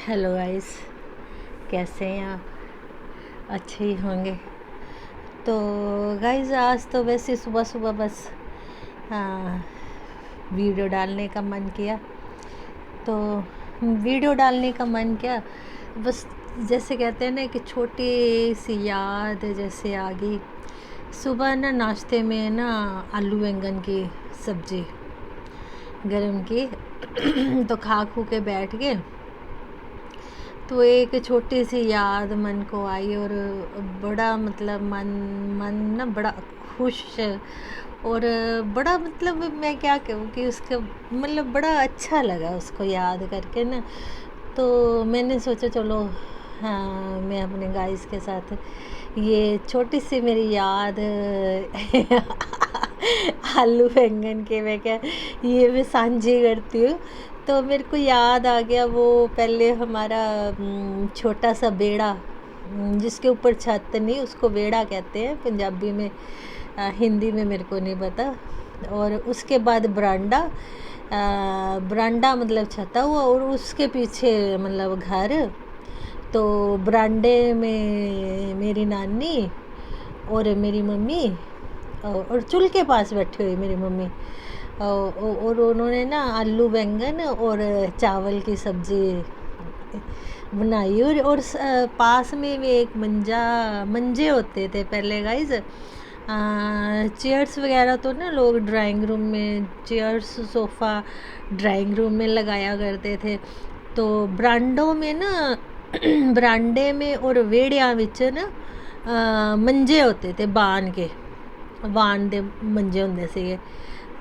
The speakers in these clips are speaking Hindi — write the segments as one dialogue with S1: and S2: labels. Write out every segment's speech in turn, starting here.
S1: हेलो गाइस, कैसे हैं आप? अच्छे ही होंगे। तो गाइस, आज तो वैसे सुबह सुबह बस हाँ, वीडियो डालने का मन किया। तो वीडियो डालने का मन किया, बस जैसे कहते हैं ना कि छोटी सी याद जैसे आ गई। सुबह ना नाश्ते में ना आलू बैंगन की सब्ज़ी गरम की तो खा खू के बैठ गए। तो एक छोटी सी याद मन को आई और बड़ा मतलब मन ना बड़ा खुश और बड़ा मतलब मैं क्या कहूँ कि उसका मतलब बड़ा अच्छा लगा उसको याद करके ना। तो मैंने सोचा चलो, हाँ, मैं अपने गाइस के साथ ये छोटी सी मेरी याद आलू बैंगन के मैं क्या ये मैं साझी करती हूँ। तो मेरे को याद आ गया वो पहले हमारा छोटा सा बेड़ा, जिसके ऊपर छत नहीं, उसको बेड़ा कहते हैं पंजाबी में, हिंदी में मेरे को नहीं पता। और उसके बाद बरांडा, बरांडा मतलब छता हुआ, और उसके पीछे मतलब घर। तो बरांडे में मेरी नानी और मेरी मम्मी और चूल्हे के पास बैठी हुई मेरी मम्मी, और उन्होंने ना आलू बैंगन और चावल की सब्ज़ी बनाई। और पास में भी एक मंजे होते थे पहले गाइज। चेयर्स वगैरह तो ना लोग ड्राइंग रूम में, चेयर्स सोफ़ा ड्राइंग रूम में लगाया करते थे। तो बरांडों में ना बरांडे में और वेड़िया विच ना मंजे होते थे वान दे मंजे होंदे सीगे।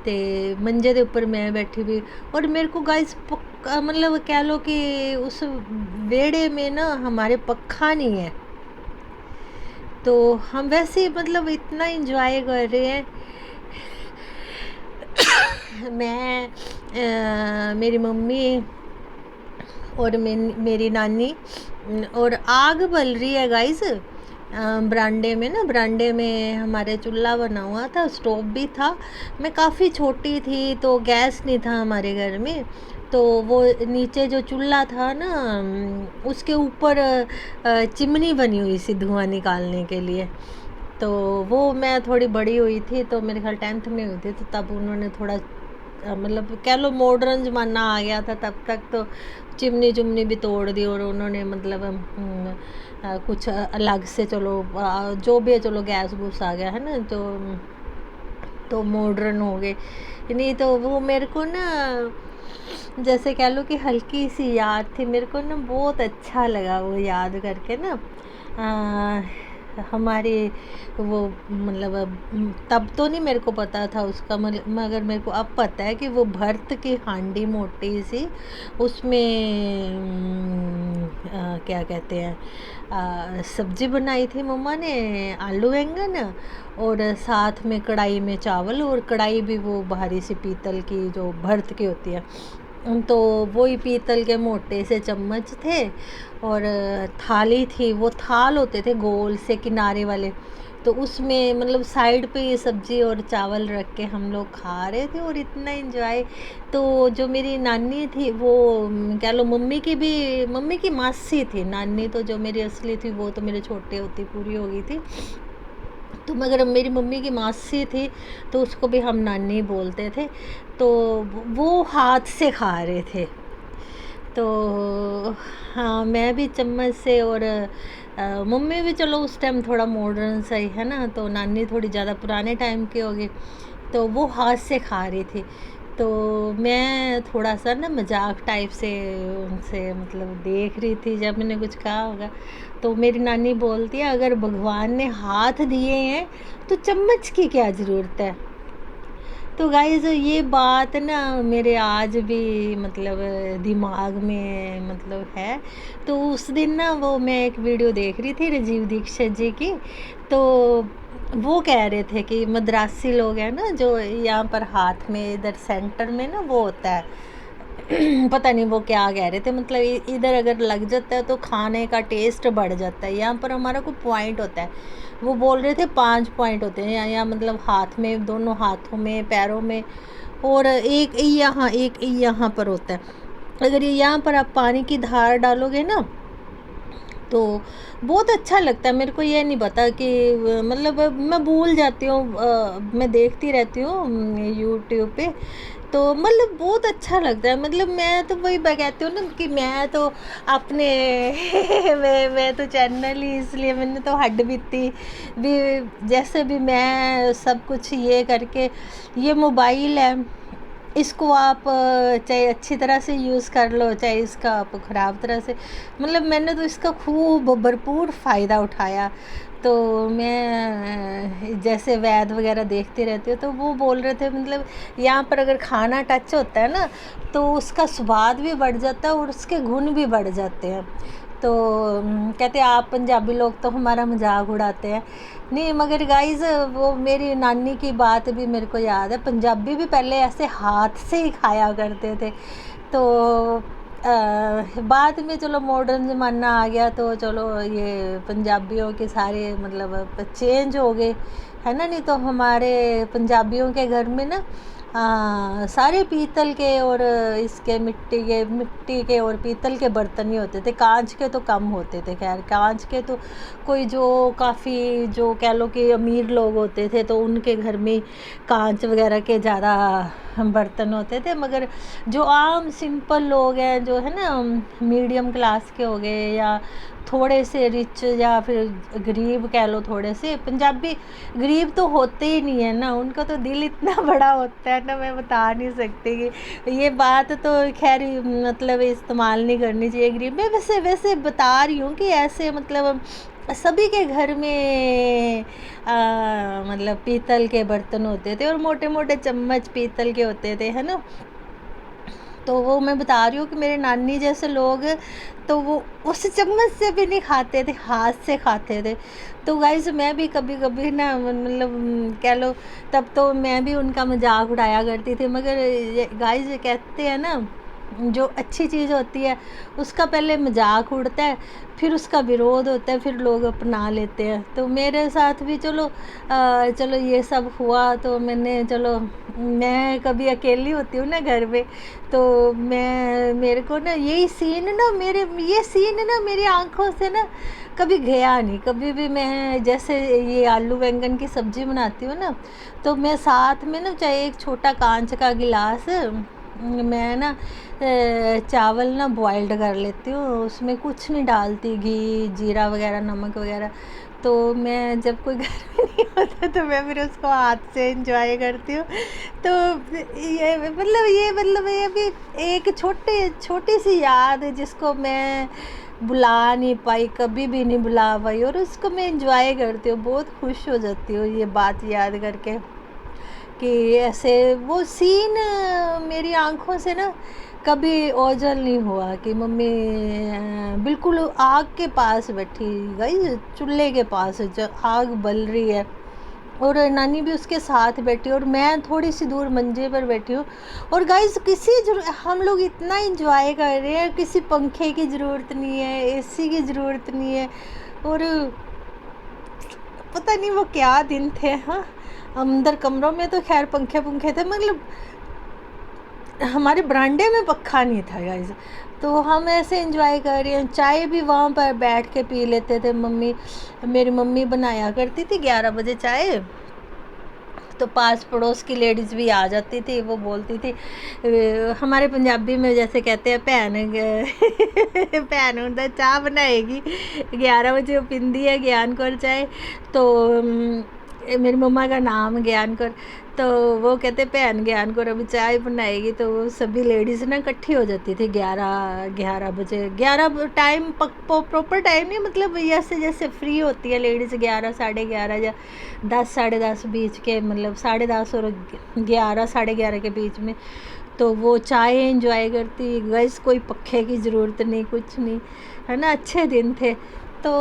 S1: ते मंजे दे ऊपर मैं बैठी हुई, और मेरे को गाइस पक्का मतलब कह लो कि उस वेड़े में ना हमारे पक्का नहीं है। तो हम वैसे ही मतलब इतना इंजॉय कर रहे हैं। मैं मेरी मम्मी और मेरी नानी, और आग बल रही है गाइस बरांडे में ना। बरांडे में हमारे चूल्हा बना हुआ था, स्टोव भी था। मैं काफ़ी छोटी थी तो गैस नहीं था हमारे घर में। तो वो नीचे जो चूल्हा था ना, उसके ऊपर चिमनी बनी हुई सी धुआं निकालने के लिए। तो वो मैं थोड़ी बड़ी हुई थी, तो मेरे ख्याल 10th में हुई थी, तो तब उन्होंने थोड़ा मतलब कह लो मॉडर्न ज़माना आ गया था तब तक। तो चिमनी चुमनी भी तोड़ दी, और उन्होंने मतलब कुछ अलग से चलो जो भी है, चलो गैस गूस आ गया है ना, तो मॉडर्न हो गए। नहीं तो वो मेरे को ना जैसे कह लो कि हल्की सी याद थी, मेरे को ना बहुत अच्छा लगा वो याद करके ना। हमारी वो मतलब तब तो नहीं मेरे को पता था उसका, मगर मेरे को अब पता है कि वो भरत की हांडी मोटी सी, उसमें क्या कहते हैं सब्ज़ी बनाई थी मम्मा ने, आलू बैंगन, और साथ में कढ़ाई में चावल, और कढ़ाई भी वो भारी सी पीतल की जो भरत की होती है। तो वही पीतल के मोटे से चम्मच थे, और थाली थी, वो थाल होते थे गोल से किनारे वाले। तो उसमें मतलब साइड पे ये सब्ज़ी और चावल रख के हम लोग खा रहे थे, और इतना एंजॉय। तो जो मेरी नानी थी वो कह लो मम्मी की मासी थी। नानी तो जो मेरी असली थी वो तो मेरे छोटे होती पूरी हो गई थी। तो मगर मेरी मम्मी की मासी थी, तो उसको भी हम नानी बोलते थे। तो वो हाथ से खा रहे थे। तो हाँ, मैं भी चम्मच से, और मम्मी भी चलो उस टाइम थोड़ा मॉडर्न सही है ना, तो नानी थोड़ी ज़्यादा पुराने टाइम की होगी, तो वो हाथ से खा रही थी। तो मैं थोड़ा सा ना मजाक टाइप से उनसे मतलब देख रही थी, जब मैंने कुछ कहा होगा। तो मेरी नानी बोलती है, अगर भगवान ने हाथ दिए हैं तो चम्मच की क्या ज़रूरत है। तो गाइज़ ये बात ना मेरे आज भी मतलब दिमाग में मतलब है। तो उस दिन ना वो मैं एक वीडियो देख रही थी राजीव दीक्षित जी की। तो वो कह रहे थे कि मद्रासी लोग हैं ना, जो यहाँ पर हाथ में इधर सेंटर में ना वो होता है पता नहीं वो क्या कह रहे थे, मतलब इधर अगर लग जाता है तो खाने का टेस्ट बढ़ जाता है। यहाँ पर हमारा कोई पॉइंट होता है, वो बोल रहे थे 5 पॉइंट होते हैं या मतलब हाथ में, दोनों हाथों में, पैरों में, और एक यहाँ पर होता है। अगर ये यहाँ पर आप पानी की धार डालोगे ना तो बहुत अच्छा लगता है। मेरे को ये नहीं पता कि मतलब मैं भूल जाती हूँ, मैं देखती रहती हूँ यूट्यूब पे, तो मतलब बहुत अच्छा लगता है। मतलब मैं तो वही मैं कहती हूँ ना कि मैं तो अपने मैं तो चैनल ही, इसलिए मैंने तो हड्ड बीती भी, जैसे भी मैं सब कुछ ये करके, ये मोबाइल है, इसको आप चाहे अच्छी तरह से यूज़ कर लो, चाहे इसका आप ख़राब तरह से, मतलब मैंने तो इसका खूब भरपूर फ़ायदा उठाया। तो मैं जैसे वैद वगैरह देखती रहती हूँ, तो वो बोल रहे थे मतलब यहाँ पर अगर खाना टच होता है ना तो उसका स्वाद भी बढ़ जाता है और उसके गुण भी बढ़ जाते हैं। तो कहते हैं आप पंजाबी लोग तो हमारा मजाक उड़ाते हैं। नहीं मगर गाइज़, वो मेरी नानी की बात भी मेरे को याद है, पंजाबी भी पहले ऐसे हाथ से ही खाया करते थे। तो बाद में चलो मॉडर्न ज़माना आ गया तो चलो ये पंजाबियों के सारे मतलब चेंज हो गए, है ना। नहीं तो हमारे पंजाबियों के घर में ना सारे पीतल के और इसके मिट्टी के और पीतल के बर्तन ही होते थे, कांच के तो कम होते थे। खैर कांच के तो कोई जो काफ़ी जो कह लो कि अमीर लोग होते थे तो उनके घर में कांच वगैरह के ज़्यादा बर्तन होते थे, मगर जो आम सिंपल लोग हैं जो है ना मीडियम क्लास के हो गए या थोड़े से रिच या फिर गरीब कह लो, थोड़े से पंजाबी गरीब तो होते ही नहीं है ना, उनका तो दिल इतना बड़ा होता है ना, मैं बता नहीं सकती कि ये बात तो खैर मतलब इस्तेमाल नहीं करनी चाहिए गरीब में। वैसे वैसे बता रही हूँ कि ऐसे मतलब सभी के घर में मतलब पीतल के बर्तन होते थे और मोटे मोटे चम्मच पीतल के होते थे, है ना। तो वो मैं बता रही हूँ कि मेरे नानी जैसे लोग तो वो उस चम्मच से भी नहीं खाते थे, हाथ से खाते थे। तो गाइस मैं भी कभी कभी ना मतलब कह लो तब तो मैं भी उनका मजाक उड़ाया करती थी, मगर गाइस ये कहते हैं ना जो अच्छी चीज़ होती है उसका पहले मजाक उड़ता है, फिर उसका विरोध होता है, फिर लोग अपना लेते हैं। तो मेरे साथ भी चलो चलो ये सब हुआ तो मैंने चलो, मैं कभी अकेली होती हूँ ना घर में, तो मैं मेरे को ना यही सीन ना मेरे ये सीन ना मेरी आंखों से ना कभी गया नहीं। कभी भी मैं जैसे ये आलू बैंगन की सब्ज़ी बनाती हूँ ना तो मैं साथ में ना चाहे एक छोटा कांच का गिलास मैं ना चावल ना बॉइल्ड कर लेती हूँ, उसमें कुछ नहीं डालती, घी जीरा वगैरह नमक वगैरह। तो मैं जब कोई घर में नहीं होता तो मैं फिर उसको हाथ से एंजॉय करती हूँ। तो ये भी एक छोटी सी याद है जिसको मैं भुला नहीं पाई, कभी भी नहीं भुला पाई, और उसको मैं एंजॉय करती हूँ, बहुत खुश हो जाती हूँ ये बात याद करके कि ऐसे वो सीन मेरी आंखों से ना कभी ओझल नहीं हुआ कि मम्मी बिल्कुल आग के पास बैठी गई, चूल्हे के पास आग बल रही है और नानी भी उसके साथ बैठी और मैं थोड़ी सी दूर मंजे पर बैठी हूँ। और गाइस हम लोग इतना इंजॉय कर रहे हैं, किसी पंखे की ज़रूरत नहीं है, एसी की ज़रूरत नहीं है, और पता नहीं वो क्या दिन थे। हाँ अंदर कमरों में तो खैर पंखे थे, मतलब हमारे बरांडे में पक्का नहीं था गाइस। तो हम ऐसे एंजॉय कर रहे हैं, चाय भी वहाँ पर बैठ के पी लेते थे। मेरी मम्मी बनाया करती थी 11 बजे चाय, तो पास पड़ोस की लेडीज़ भी आ जाती थी, वो बोलती थी हमारे पंजाबी में जैसे कहते हैं भैन उनका चाह बनाएगी 11 बजे, वो पिंदी है ज्ञान कौर चाय। तो मेरी मम्मा का नाम ज्ञान कौर, तो वो कहते भैन ज्ञान कौर अभी चाय बनाएगी, तो वो सभी लेडीज़ ना इकट्ठी हो जाती थी 11 बजे। 11 टाइम प्रॉपर टाइम नहीं, मतलब जैसे जैसे फ्री होती है लेडीज़ 11 साढ़े 11 या 10 साढ़े 10 बीच के, मतलब 10:30 और 11 साढ़े 11 के बीच में, तो वो चाय एंजॉय करती गैस, कोई पखे की ज़रूरत नहीं कुछ नहीं, है ना। अच्छे दिन थे। तो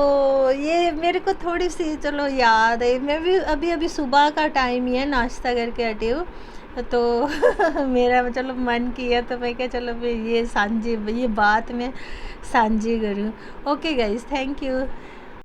S1: ये मेरे को थोड़ी सी चलो याद है, मैं भी अभी अभी सुबह का टाइम ही है, नाश्ता करके हटी हूँ, तो मेरा चलो मन किया तो मैं क्या चलो मैं ये बात मैं साझी करूँ। Okay guys, thank you.